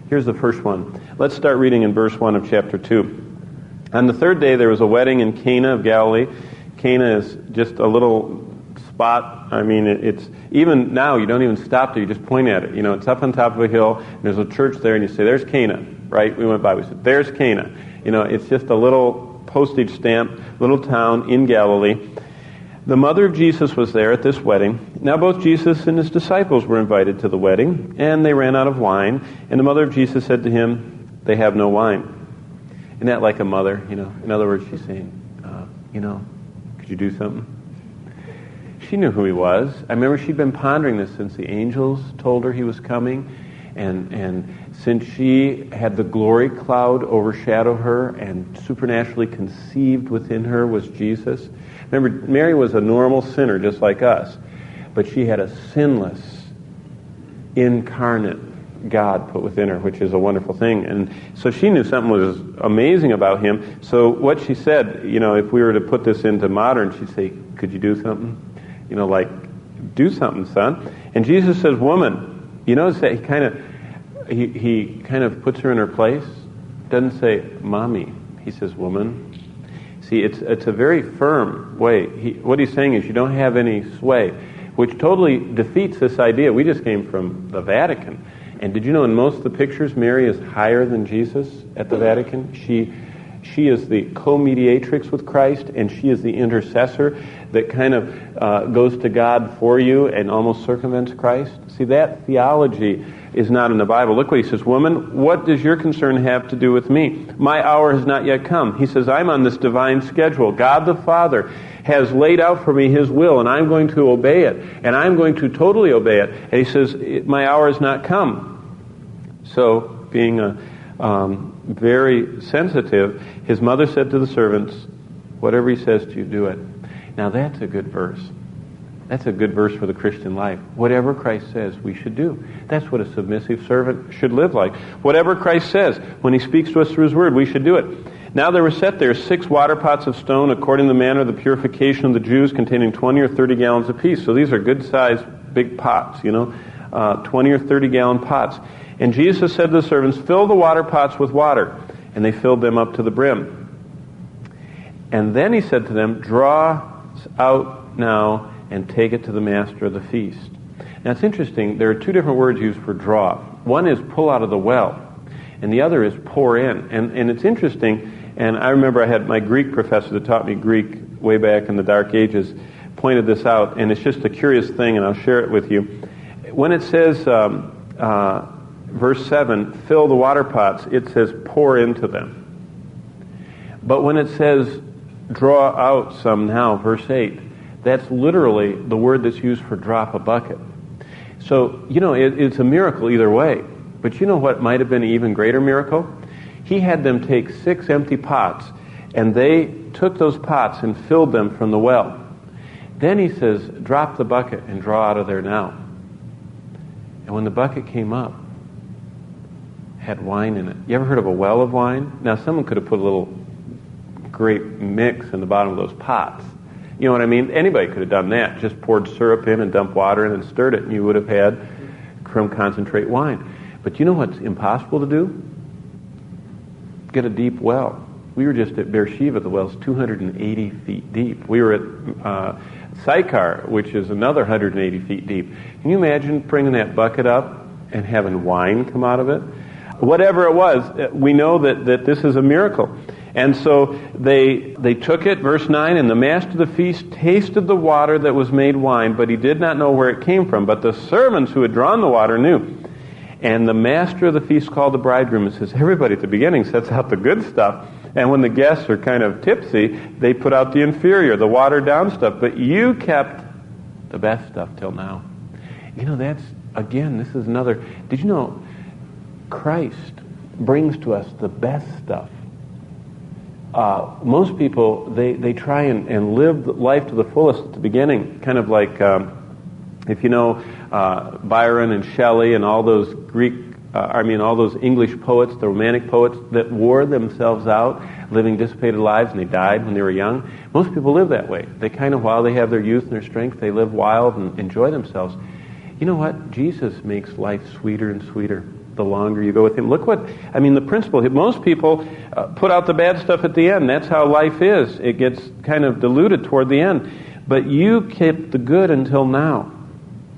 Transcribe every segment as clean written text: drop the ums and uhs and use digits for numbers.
Here's the first one. Let's start reading in verse 1 of chapter 2. On the third day there was a wedding in Cana of Galilee. Cana is just a little spot. I mean, it's even now you don't even stop there. You just point at it. You know, it's up on top of a hill. And there's a church there, and you say, "There's Cana." Right? We went by. We said, "There's Cana." You know, it's just a little postage stamp, little town in Galilee. The mother of Jesus was there at this wedding. Now both Jesus and his disciples were invited to the wedding, and they ran out of wine. And the mother of Jesus said to him, "They have no wine." Isn't that like a mother? You know, in other words, she's saying, could you do something? She knew who he was. I remember she'd been pondering this since the angels told her he was coming, and since she had the glory cloud overshadow her and supernaturally conceived within her was Jesus. Remember, Mary was a normal sinner just like us, but she had a sinless, incarnate God put within her, which is a wonderful thing. And so she knew something was amazing about him. So what she said, you know, if we were to put this into modern, she'd say, "Could you do something?" You know, like, "Do something, son." And Jesus says, "Woman." You notice that he kind of puts her in her place. Doesn't say, "Mommy." He says, "Woman." See, it's a very firm way. What he's saying is you don't have any sway, which totally defeats this idea. We just came from the Vatican. And did you know in most of the pictures, Mary is higher than Jesus at the Vatican? She is the co-mediatrix with Christ, and she is the intercessor that kind of goes to God for you and almost circumvents Christ. See, that theology is not in the Bible. Look what he says, "Woman, what does your concern have to do with me? My hour has not yet come." He says, "I'm on this divine schedule. God the Father has laid out for me his will, and I'm going to obey it, and I'm going to totally obey it." And he says, "My hour has not come." So, being very sensitive, his mother said to the servants, "Whatever he says to you, do it." Now that's a good verse. That's a good verse for the Christian life. Whatever Christ says, we should do. That's what a submissive servant should live like. Whatever Christ says, when he speaks to us through his word, we should do it. Now there were set there 6 water pots of stone, according to the manner of the purification of the Jews, containing 20 or 30 gallons apiece. So these are good-sized, big pots, 20 or 30-gallon pots. And Jesus said to the servants, "Fill the water pots with water." And they filled them up to the brim. And then he said to them, "Draw out now and take it to the master of the feast." Now it's interesting, there are 2 different words used for draw. One is pull out of the well, and the other is pour in. And it's interesting, and I remember I had my Greek professor that taught me Greek way back in the Dark Ages, pointed this out, and it's just a curious thing, and I'll share it with you. When it says, verse 7, fill the water pots, it says pour into them. But when it says draw out some now, verse 8, that's literally the word that's used for drop a bucket. So, it's a miracle either way. But you know what might have been an even greater miracle? He had them take 6 empty pots, and they took those pots and filled them from the well. Then he says, drop the bucket and draw out of there now. And when the bucket came up, it had wine in it. You ever heard of a well of wine? Now, someone could have put a little grape mix in the bottom of those pots. You know what I mean? Anybody could have done that. Just poured syrup in and dumped water in and stirred it, and you would have had creme concentrate wine. But you know what's impossible to do? Get a deep well. We were just at Beersheba. The well's 280 feet deep. We were at Sychar, which is another 180 feet deep. Can you imagine bringing that bucket up and having wine come out of it? Whatever it was, we know that this is a miracle. And so they took it, verse 9, and the master of the feast tasted the water that was made wine, but he did not know where it came from. But the servants who had drawn the water knew. And the master of the feast called the bridegroom and says, everybody at the beginning sets out the good stuff. And when the guests are kind of tipsy, they put out the inferior, the watered down stuff. But you kept the best stuff till now. That's, again, this is another, did you know Christ brings to us the best stuff? Most people, they try and live life to the fullest at the beginning, kind of like, if you know Byron and Shelley and all those all those English poets, the Romantic poets that wore themselves out, living dissipated lives, and they died when they were young. Most people live that way. They kind of, while they have their youth and their strength, they live wild and enjoy themselves. You know what? Jesus makes life sweeter and sweeter. the longer you go with him. Look the principle. Most people put out the bad stuff at the end. That's how life is. It gets kind of diluted toward the end. But you kept the good until now.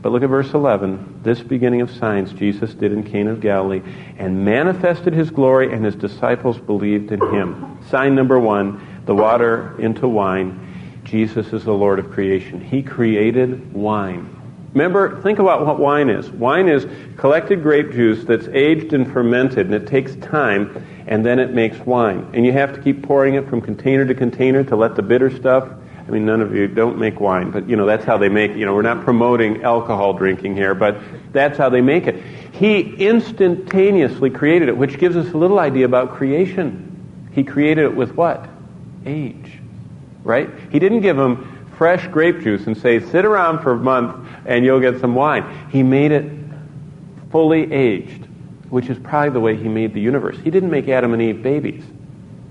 But look at verse 11. This beginning of signs Jesus did in Cana of Galilee and manifested his glory, and his disciples believed in him. Sign number 1, the water into wine. Jesus is the Lord of creation. He created wine. Remember, think about what wine is. Wine is collected grape juice that's aged and fermented, and it takes time, and then it makes wine. And you have to keep pouring it from container to container to let the bitter stuff. I mean, none of you don't make wine, but, that's how they make it. We're not promoting alcohol drinking here, but that's how they make it. He instantaneously created it, which gives us a little idea about creation. He created it with what? Age. Right? He didn't give them fresh grape juice and say, sit around for a month and you'll get some wine. He made it fully aged, which is probably the way he made the universe. He didn't make Adam and Eve babies,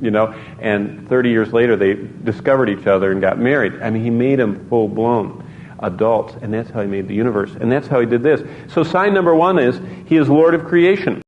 and 30 years later they discovered each other and got married. I mean, he made them full-blown adults, and that's how he made the universe. And that's how he did this. So sign number 1 is he is Lord of creation.